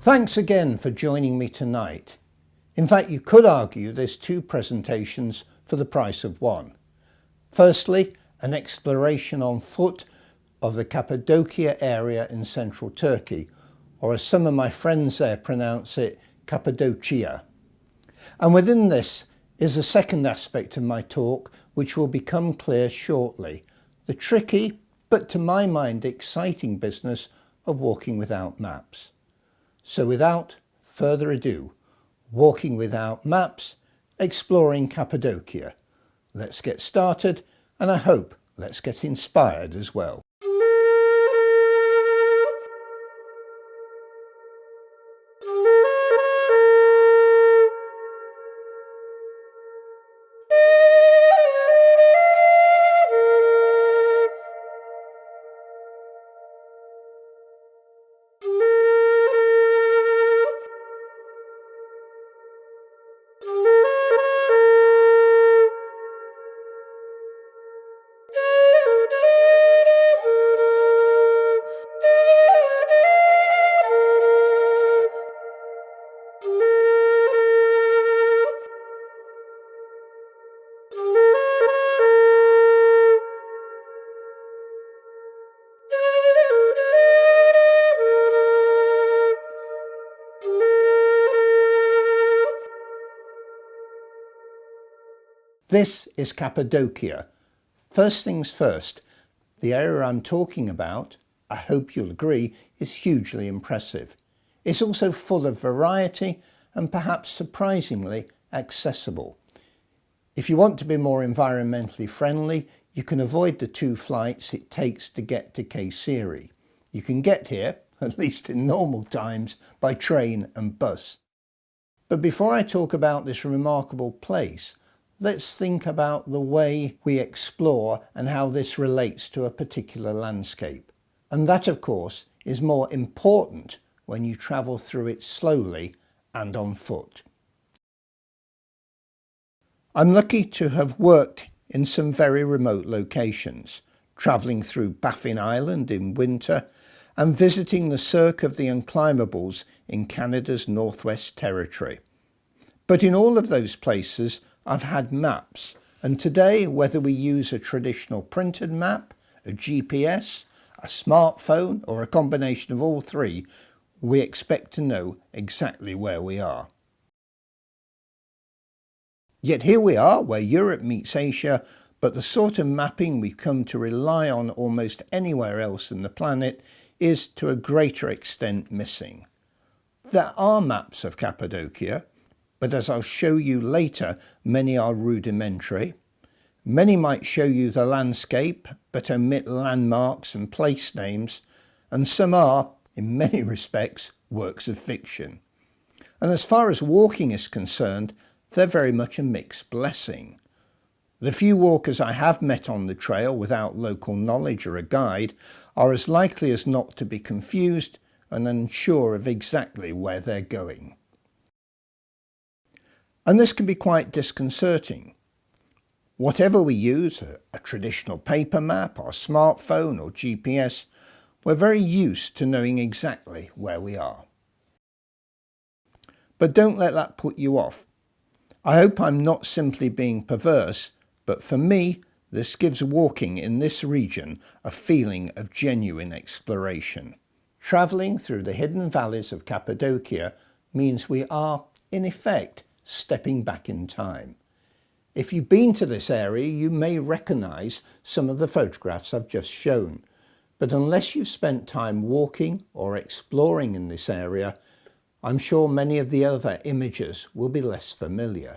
Thanks again for joining me tonight. In fact, you could argue there's two presentations for the price of one. Firstly, an exploration on foot of the Cappadocia area in central Turkey, or as some of my friends there pronounce it, Cappadocia. And within this is a second aspect of my talk which will become clear shortly, the tricky, but to my mind exciting business of walking without maps. So without further ado, walking without maps, exploring Cappadocia. Let's get started, and I hope let's get inspired as well. This is Cappadocia. First things first, the area I'm talking about, I hope you'll agree, is hugely impressive. It's also full of variety and perhaps surprisingly accessible. If you want to be more environmentally friendly, you can avoid the 2 flights it takes to get to Kayseri. You can get here, at least in normal times, by train and bus. But before I talk about this remarkable place, let's think about the way we explore and how this relates to a particular landscape. And that, of course, is more important when you travel through it slowly and on foot. I'm lucky to have worked in some very remote locations, travelling through Baffin Island in winter and visiting the Cirque of the Unclimbables in Canada's Northwest Territory. But in all of those places, I've had maps, and today, whether we use a traditional printed map, a GPS, a smartphone, or a combination of all three, we expect to know exactly where we are. Yet here we are, where Europe meets Asia, but the sort of mapping we've come to rely on almost anywhere else on the planet is to a greater extent missing. There are maps of Cappadocia, but as I'll show you later, many are rudimentary. Many might show you the landscape, but omit landmarks and place names, and some are, in many respects, works of fiction. And as far as walking is concerned, they're very much a mixed blessing. The few walkers I have met on the trail without local knowledge or a guide are as likely as not to be confused and unsure of exactly where they're going. And this can be quite disconcerting. Whatever we use, a traditional paper map, or smartphone or GPS, we're very used to knowing exactly where we are. But don't let that put you off. I hope I'm not simply being perverse, but for me, this gives walking in this region a feeling of genuine exploration. Travelling through the hidden valleys of Cappadocia means we are, in effect, stepping back in time. If you've been to this area, you may recognise some of the photographs I've just shown, but unless you've spent time walking or exploring in this area, I'm sure many of the other images will be less familiar.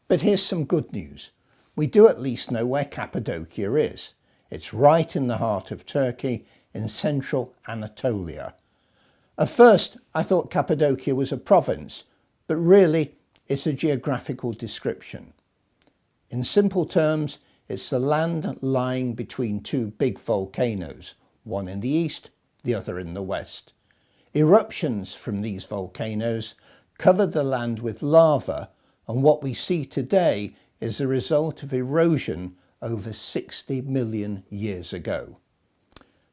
But here's some good news. We do at least know where Cappadocia is. It's right in the heart of Turkey, in central Anatolia. At first, I thought Cappadocia was a province, but really, it's a geographical description. In simple terms, it's the land lying between 2 big volcanoes, one in the east, the other in the west. Eruptions from these volcanoes covered the land with lava, and what we see today is the result of erosion over 60 million years ago.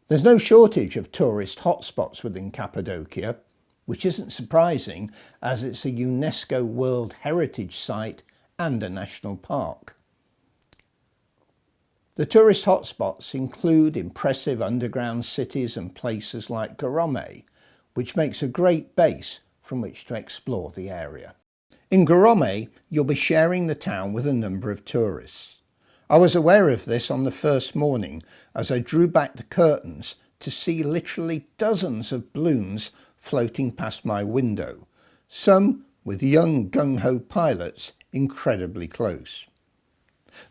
There's no shortage of tourist hotspots within Cappadocia, which isn't surprising as it's a UNESCO World Heritage Site and a national park. The tourist hotspots include impressive underground cities and places like Grape, which makes a great base from which to explore the area. In Grape, you'll be sharing the town with a number of tourists. I was aware of this on the first morning as I drew back the curtains to see literally dozens of balloons floating past my window, some with young gung-ho pilots incredibly close.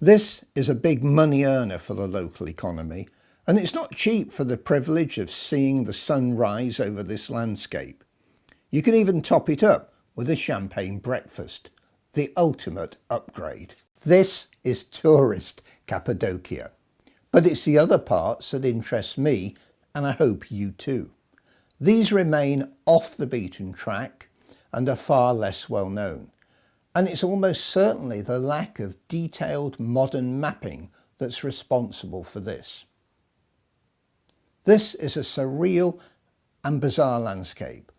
This is a big money earner for the local economy, and it's not cheap for the privilege of seeing the sun rise over this landscape. You can even top it up with a champagne breakfast, the ultimate upgrade. This is tourist Cappadocia, but it's the other parts that interest me, and I hope you too. These remain off the beaten track and are far less well known. And it's almost certainly the lack of detailed modern mapping that's responsible for this. This is a surreal and bizarre landscape,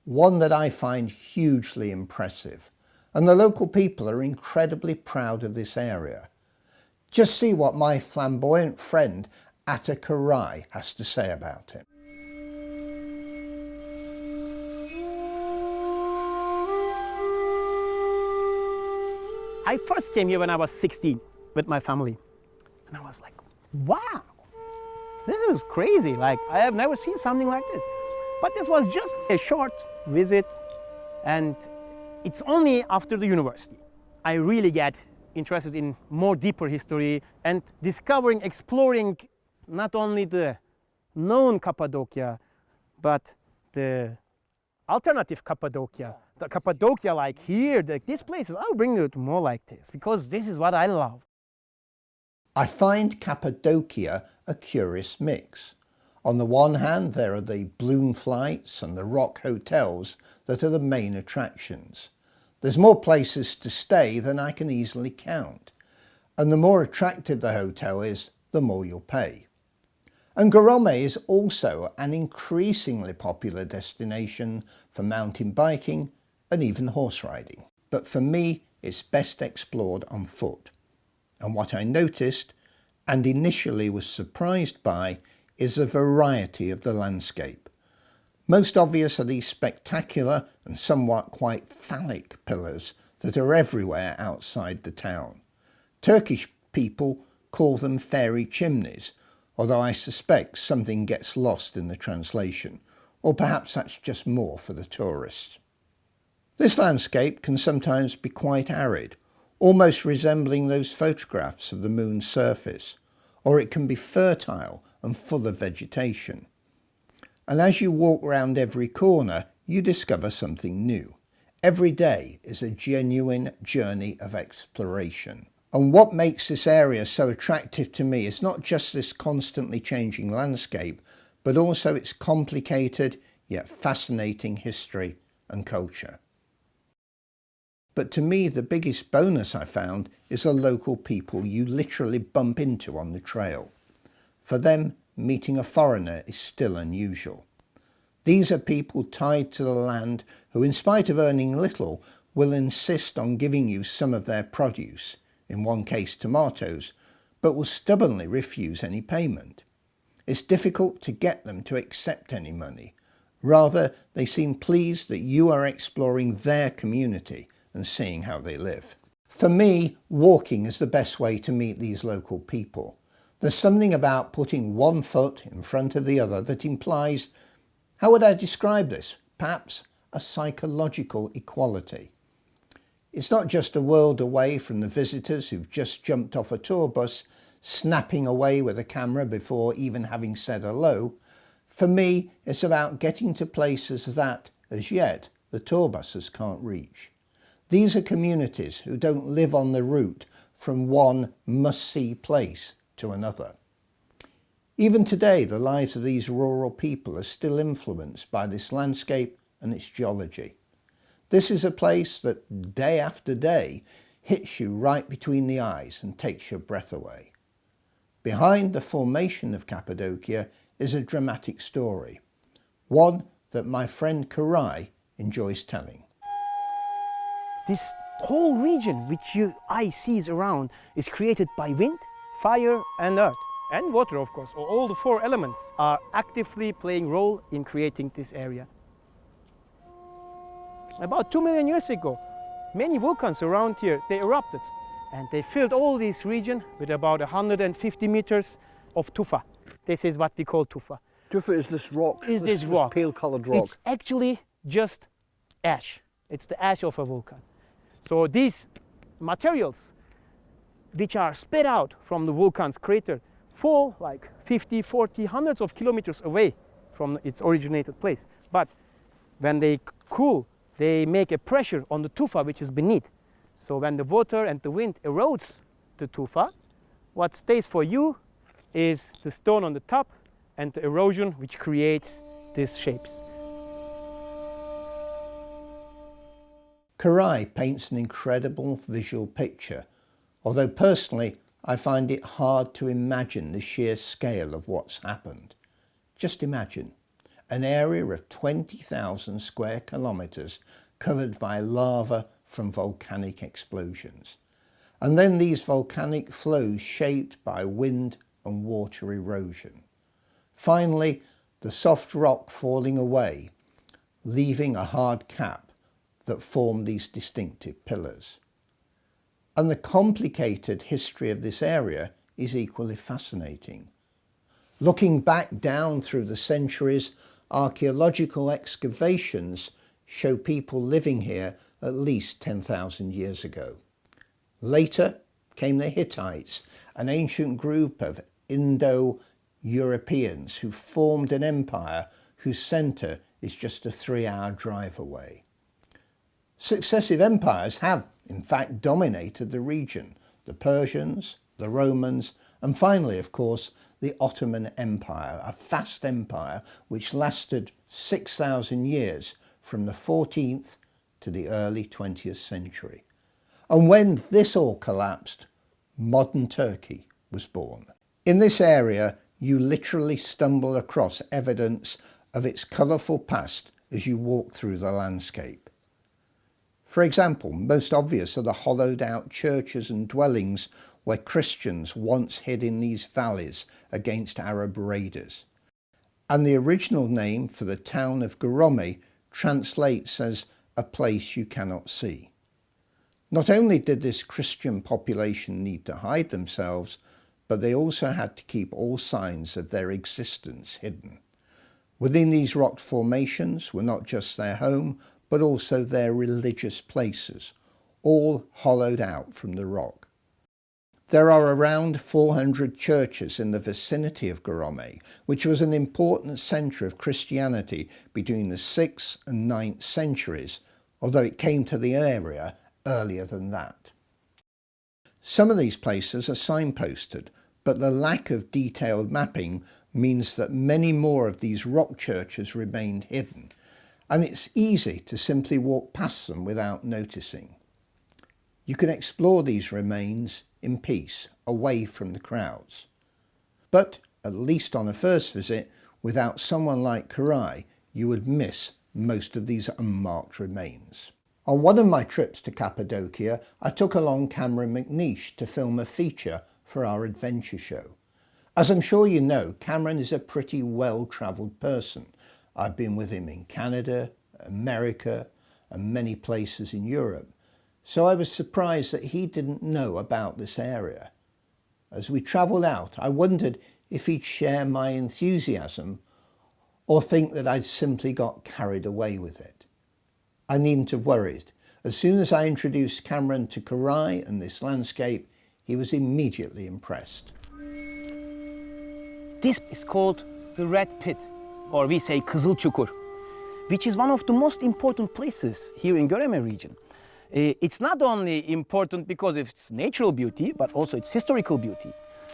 one that I find hugely impressive, and the local people are incredibly proud of this area. Just see what my flamboyant friend Atta Karai has to say about it. I first came here when I was 16 with my family, and I was like, wow, this is crazy. Like, I have never seen something like this. But this was just a short visit, and it's only after the university I really get interested in more deeper history and discovering, exploring not only the known Cappadocia, but the alternative Cappadocia. The Cappadocia like here, these places, I'll bring you to more like this, because this is what I love. I find Cappadocia a curious mix. On the one hand, there are the balloon flights and the rock hotels that are the main attractions. There's more places to stay than I can easily count, and the more attractive the hotel is, the more you'll pay. And Grape is also an increasingly popular destination for mountain biking and even horse riding. But for me, it's best explored on foot. And what I noticed, and initially was surprised by, is the variety of the landscape. Most obvious are these spectacular and somewhat quite phallic pillars that are everywhere outside the town. Turkish people call them fairy chimneys, although I suspect something gets lost in the translation, or perhaps that's just more for the tourists. This landscape can sometimes be quite arid, almost resembling those photographs of the moon's surface, or it can be fertile and full of vegetation. And as you walk round every corner, you discover something new. Every day is a genuine journey of exploration. And what makes this area so attractive to me is not just this constantly changing landscape, but also its complicated yet fascinating history and culture. But to me, the biggest bonus I found is the local people you literally bump into on the trail. For them, meeting a foreigner is still unusual. These are people tied to the land who, in spite of earning little, will insist on giving you some of their produce, in one case tomatoes, but will stubbornly refuse any payment. It's difficult to get them to accept any money. Rather, they seem pleased that you are exploring their community and seeing how they live. For me, walking is the best way to meet these local people. There's something about putting one foot in front of the other that implies, how would I describe this? Perhaps a psychological equality. It's not just a world away from the visitors who've just jumped off a tour bus, snapping away with a camera before even having said hello. For me, it's about getting to places that, as yet, the tour buses can't reach. These are communities who don't live on the route from one must-see place to another. Even today, the lives of these rural people are still influenced by this landscape and its geology. This is a place that day after day hits you right between the eyes and takes your breath away. Behind the formation of Cappadocia is a dramatic story, one that my friend Karai enjoys telling. This whole region which your eye sees around is created by wind, fire and earth. And water, of course. All the four elements are actively playing a role in creating this area. About 2 million years ago, many volcans around here, they erupted. And they filled all this region with about 150 meters of tufa. This is what we call tufa. Tufa is this rock, this rock. Pale-coloured rock. It's actually just ash. It's the ash of a volcan. So these materials, which are spit out from the volcan's crater, fall like 50, 40, hundreds of kilometers away from its originated place. But when they cool, they make a pressure on the tufa which is beneath. So when the water and the wind erodes the tufa, what stays for you is the stone on the top and the erosion which creates these shapes. Karai paints an incredible visual picture, although personally I find it hard to imagine the sheer scale of what's happened. Just imagine an area of 20,000 square kilometres covered by lava from volcanic explosions, and then these volcanic flows shaped by wind and water erosion. Finally, the soft rock falling away, leaving a hard cap that formed these distinctive pillars. And the complicated history of this area is equally fascinating. Looking back down through the centuries, archaeological excavations show people living here at least 10,000 years ago. Later came the Hittites, an ancient group of Indo-Europeans who formed an empire whose centre is just a 3-hour drive away. Successive empires have, in fact, dominated the region: the Persians, the Romans, and finally, of course, the Ottoman Empire, a vast empire which lasted 6,000 years from the 14th to the early 20th century. And when this all collapsed, modern Turkey was born. In this area, you literally stumble across evidence of its colourful past as you walk through the landscape. For example, most obvious are the hollowed out churches and dwellings where Christians once hid in these valleys against Arab raiders. And the original name for the town of Grape translates as a place you cannot see. Not only did this Christian population need to hide themselves, but they also had to keep all signs of their existence hidden. Within these rock formations were not just their home, but also their religious places, all hollowed out from the rock. There are around 400 churches in the vicinity of Grape, which was an important centre of Christianity between the 6th and 9th centuries, although it came to the area earlier than that. Some of these places are signposted, but the lack of detailed mapping means that many more of these rock churches remained hidden, and it's easy to simply walk past them without noticing. You can explore these remains in peace, away from the crowds. But, at least on a first visit, without someone like Karai, you would miss most of these unmarked remains. On one of my trips to Cappadocia, I took along Cameron McNeish to film a feature for our adventure show. As I'm sure you know, Cameron is a pretty well-travelled person. I've been with him in Canada, America, and many places in Europe, so I was surprised that he didn't know about this area. As we travelled out, I wondered if he'd share my enthusiasm or think that I'd simply got carried away with it. I needn't have worried. As soon as I introduced Cameron to Karai and this landscape, he was immediately impressed. This is called the Red Pit, or we say Kızıl Çukur, which is one of the most important places here in Göreme region. It's not only important because of its natural beauty, but also its historical beauty,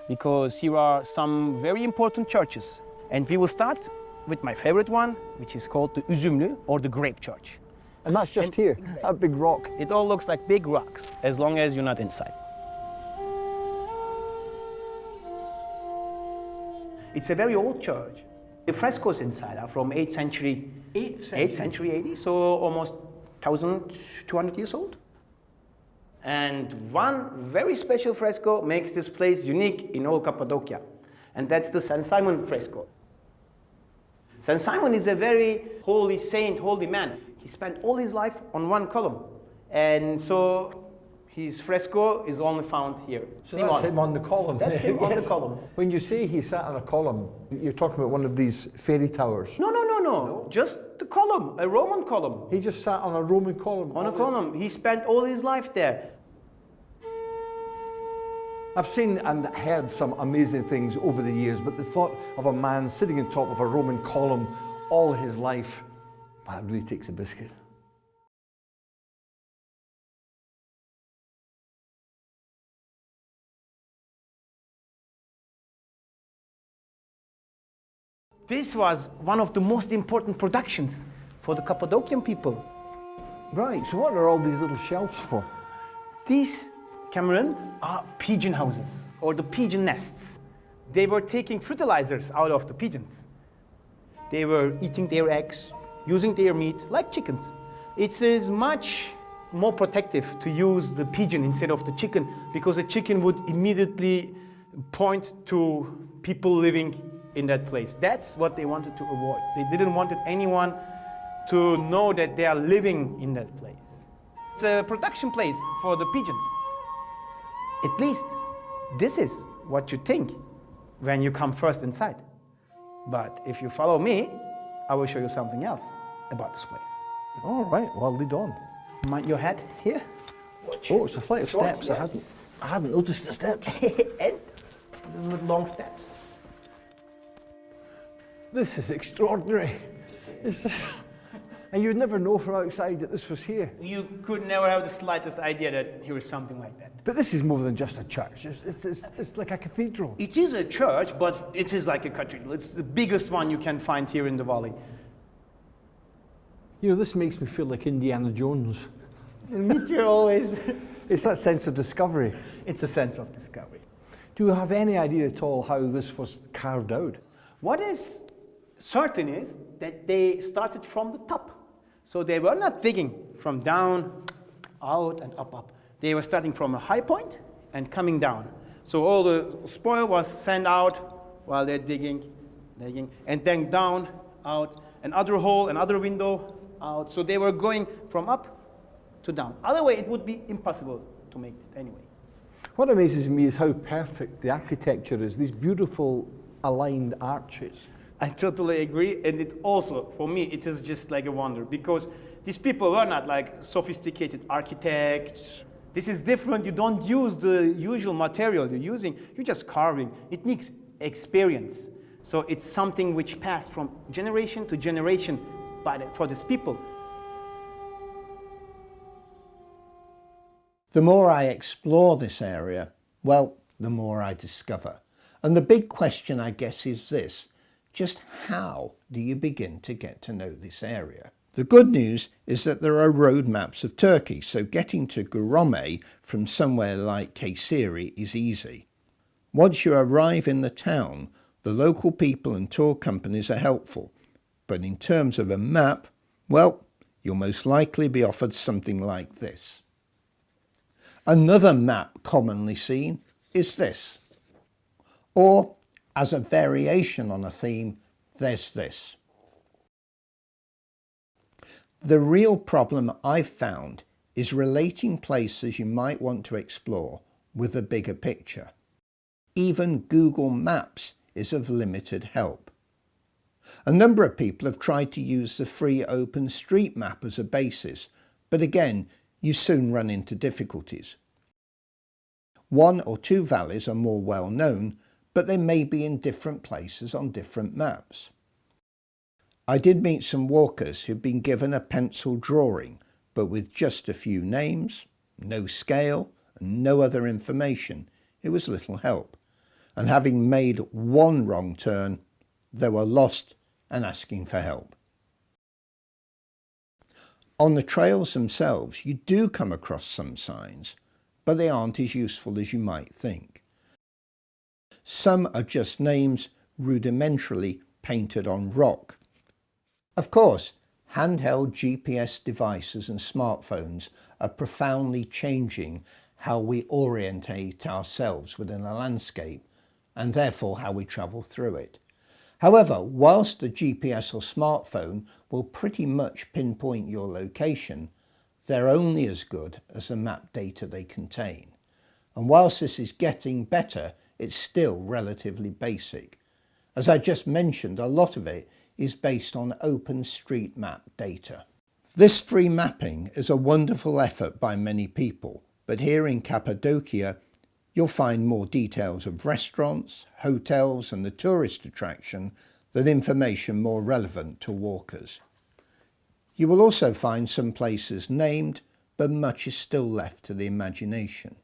because here are some very important churches. And we will start with my favorite one, which is called the Uzumlu, or the Grape Church. And that's just here, that big rock. It all looks like big rocks, as long as you're not inside. It's a very old church. The frescoes inside are from 8th century. 8th century AD, so almost 1,200 years old. And one very special fresco makes this place unique in all Cappadocia, and that's the St. Simon fresco. St. Simon is a very holy saint, holy man. He spent all his life on one column, and so his fresco is only found here. So that's him on the column. That's him on the column. When you say he sat on a column, you're talking about one of these fairy towers. No. Just the column, a Roman column. He just sat on a Roman column. On a column. He spent all his life there. I've seen and heard some amazing things over the years, but the thought of a man sitting on top of a Roman column all his life, that really takes a biscuit. This was one of the most important productions for the Cappadocian people. Right, so what are all these little shelves for? These, Cameron, are pigeon houses, or the pigeon nests. They were taking fertilizers out of the pigeons. They were eating their eggs, using their meat like chickens. It is much more protective to use the pigeon instead of the chicken, because the chicken would immediately point to people living in that place. That's what they wanted to avoid. They didn't want anyone to know that they are living in that place. It's a production place for the pigeons. At least this is what you think when you come first inside. But if you follow me, I will show you something else about this place. All right, well, lead on. Mind your head here. Watch. Oh, it's a flight of Short, steps. yes. I hadn't noticed the steps. And long steps. This is extraordinary. And you'd never know from outside that this was here. You could never have the slightest idea that here is something like that. But this is more than just a church. It's like a cathedral. It is a church, but it is like a cathedral. It's the biggest one you can find here in the valley. You know, this makes me feel like Indiana Jones. Me too, always. It's that sense of discovery. It's a sense of discovery. Do you have any idea at all how this was carved out? What is certain is that they started from the top. So they were not digging from down, out, and up. They were starting from a high point and coming down. So all the spoil was sent out while they're digging, and then down, out, another hole, another window, out. So they were going from up to down. Otherwise, it would be impossible to make it anyway. What amazes me is how perfect the architecture is, these beautiful aligned arches. I totally agree, and it also, for me, it is just like a wonder, because these people were not like sophisticated architects. This is different. You don't use the usual material you're using. You're just carving. It needs experience. So it's something which passed from generation to generation for these people. The more I explore this area, well, the more I discover. And the big question, I guess, is this. Just how do you begin to get to know this area? The good news is that there are road maps of Turkey, so getting to Grape from somewhere like Kayseri is easy. Once you arrive in the town, the local people and tour companies are helpful, but in terms of a map, well, you'll most likely be offered something like this. Another map commonly seen is this, or as a variation on a theme, there's this. The real problem I've found is relating places you might want to explore with a bigger picture. Even Google Maps is of limited help. A number of people have tried to use the free OpenStreetMap as a basis, but again, you soon run into difficulties. One or two valleys are more well known, but they may be in different places on different maps. I did meet some walkers who'd been given a pencil drawing, but with just a few names, no scale, and no other information, it was little help. And having made one wrong turn, they were lost and asking for help. On the trails themselves, you do come across some signs, but they aren't as useful as you might think. Some are just names rudimentarily painted on rock. Of course, handheld GPS devices and smartphones are profoundly changing how we orientate ourselves within a landscape and therefore how we travel through it. However, whilst the GPS or smartphone will pretty much pinpoint your location, they're only as good as the map data they contain. And whilst this is getting better, it's still relatively basic. As I just mentioned, a lot of it is based on OpenStreetMap data. This free mapping is a wonderful effort by many people, but here in Cappadocia, you'll find more details of restaurants, hotels and the tourist attraction than information more relevant to walkers. You will also find some places named, but much is still left to the imagination.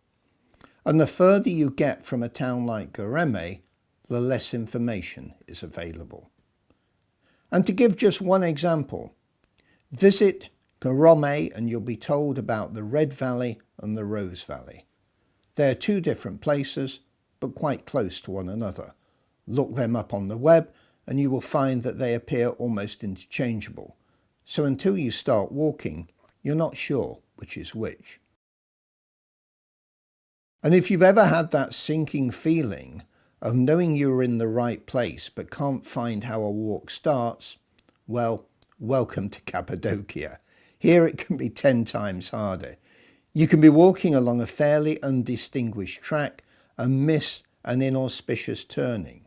And the further you get from a town like Grape, the less information is available. And to give just one example, visit Grape and you'll be told about the Red Valley and the Rose Valley. They are two different places, but quite close to one another. Look them up on the web and you will find that they appear almost interchangeable. So until you start walking, you're not sure which is which. And if you've ever had that sinking feeling of knowing you're in the right place but can't find how a walk starts, well, welcome to Cappadocia. Here it can be 10 times harder. You can be walking along a fairly undistinguished track and miss an inauspicious turning.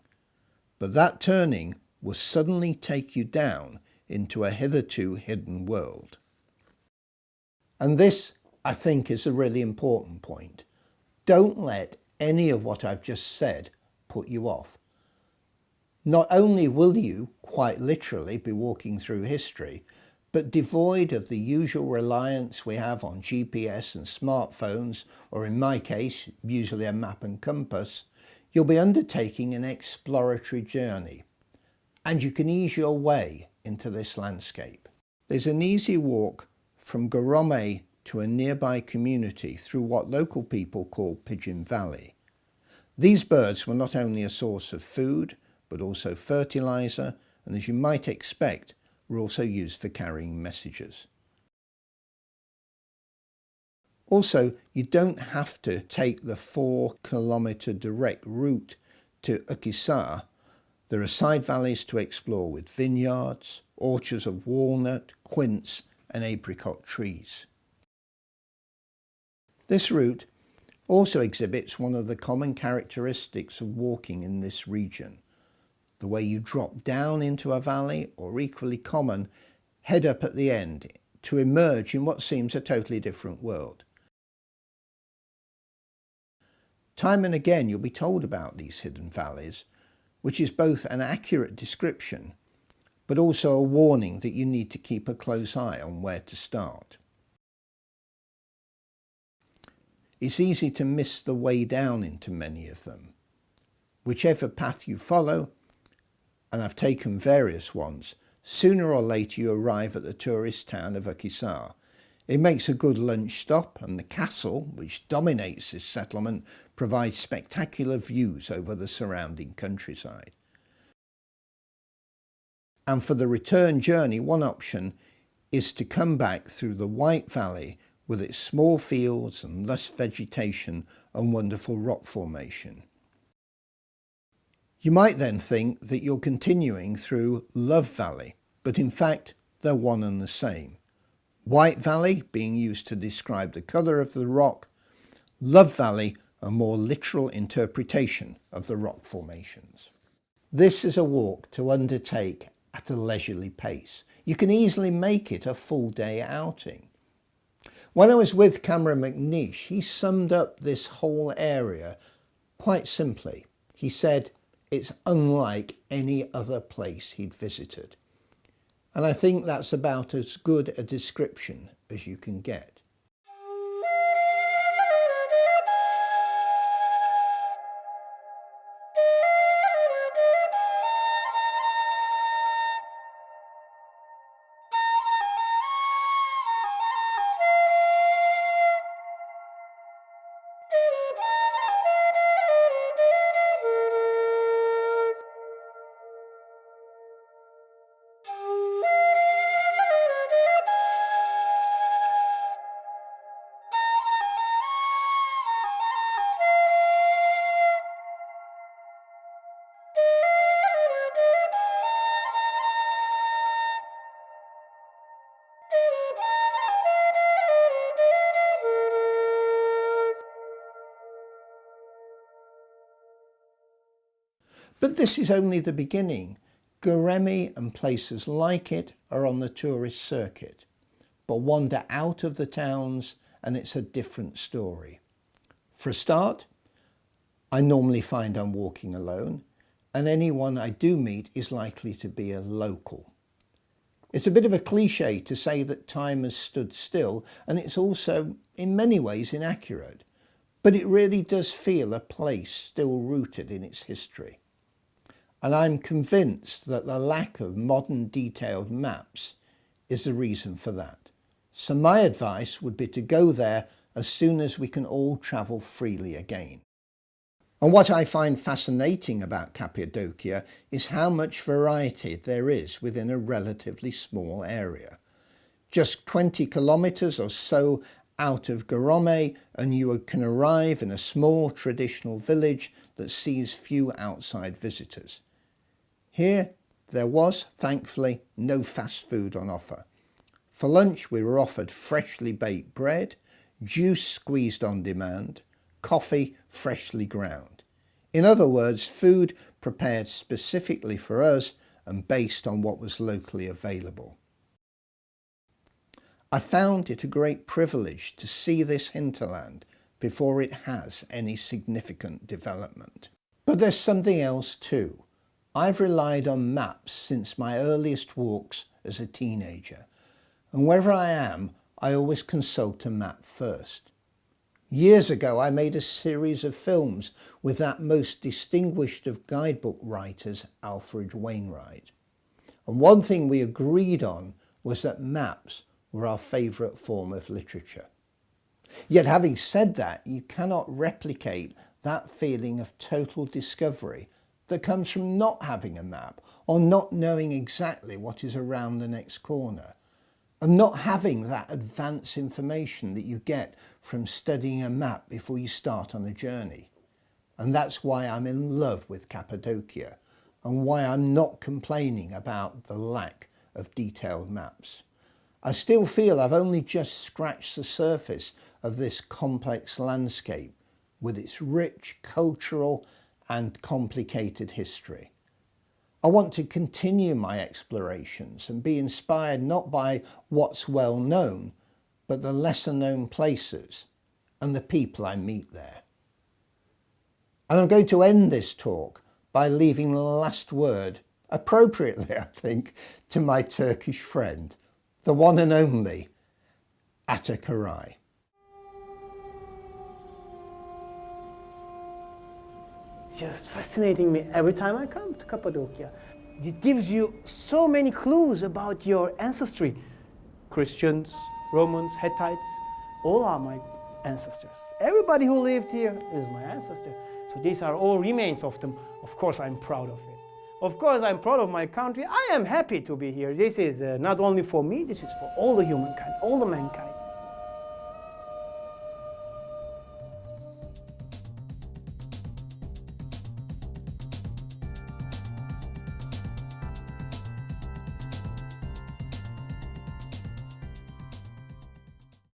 But that turning will suddenly take you down into a hitherto hidden world. And this, I think, is a really important point. Don't let any of what I've just said put you off. Not only will you, quite literally, be walking through history, but devoid of the usual reliance we have on GPS and smartphones, or in my case, usually a map and compass, you'll be undertaking an exploratory journey, and you can ease your way into this landscape. There's an easy walk from Grape to a nearby community through what local people call Pigeon Valley. These birds were not only a source of food, but also fertilizer, and as you might expect, were also used for carrying messages. Also, you don't have to take the 4-kilometre direct route to Uzumlu. There are side valleys to explore with vineyards, orchards of walnut, quince and apricot trees. This route also exhibits one of the common characteristics of walking in this region. The way you drop down into a valley, or equally common, head up at the end to emerge in what seems a totally different world. Time and again you'll be told about these hidden valleys, which is both an accurate description, but also a warning that you need to keep a close eye on where to start. It's easy to miss the way down into many of them. Whichever path you follow, and I've taken various ones, sooner or later you arrive at the tourist town of Uzumlu. It makes a good lunch stop, and the castle, which dominates this settlement, provides spectacular views over the surrounding countryside. And for the return journey, one option is to come back through the White Valley with its small fields and lush vegetation and wonderful rock formation. You might then think that you're continuing through Love Valley, but in fact they're one and the same. White Valley being used to describe the colour of the rock, Love Valley a more literal interpretation of the rock formations. This is a walk to undertake at a leisurely pace. You can easily make it a full day outing. When I was with Cameron McNeish, he summed up this whole area quite simply. He said, it's unlike any other place he'd visited. And I think that's about as good a description as you can get. But this is only the beginning. Grape and places like it are on the tourist circuit. But wander out of the towns and it's a different story. For a start, I normally find I'm walking alone, and anyone I do meet is likely to be a local. It's a bit of a cliche to say that time has stood still, and it's also in many ways inaccurate, but it really does feel a place still rooted in its history. And I'm convinced that the lack of modern detailed maps is the reason for that. So my advice would be to go there as soon as we can all travel freely again. And what I find fascinating about Cappadocia is how much variety there is within a relatively small area. Just 20 kilometres or so out of Grape and you can arrive in a small traditional village that sees few outside visitors. Here there was, thankfully, no fast food on offer. For lunch we were offered freshly baked bread, juice squeezed on demand, coffee freshly ground. In other words, food prepared specifically for us and based on what was locally available. I found it a great privilege to see this hinterland before it has any significant development. But there's something else too. I've relied on maps since my earliest walks as a teenager, and wherever I am, I always consult a map first. Years ago, I made a series of films with that most distinguished of guidebook writers, Alfred Wainwright. And one thing we agreed on was that maps were our favourite form of literature. Yet having said that, you cannot replicate that feeling of total discovery that comes from not having a map or not knowing exactly what is around the next corner, and not having that advanced information that you get from studying a map before you start on a journey. And that's why I'm in love with Cappadocia and why I'm not complaining about the lack of detailed maps. I still feel I've only just scratched the surface of this complex landscape with its rich cultural and complicated history. I want to continue my explorations and be inspired not by what's well known, but the lesser known places and the people I meet there. And I'm going to end this talk by leaving the last word, appropriately I think, to my Turkish friend, the one and only Atakaray. It's just fascinating me every time I come to Cappadocia. It gives you so many clues about your ancestry. Christians, Romans, Hittites, all are my ancestors. Everybody who lived here is my ancestor. So these are all remains of them. Of course, I'm proud of it. Of course, I'm proud of my country. I am happy to be here. This is not only for me, this is for all the humankind, all the mankind.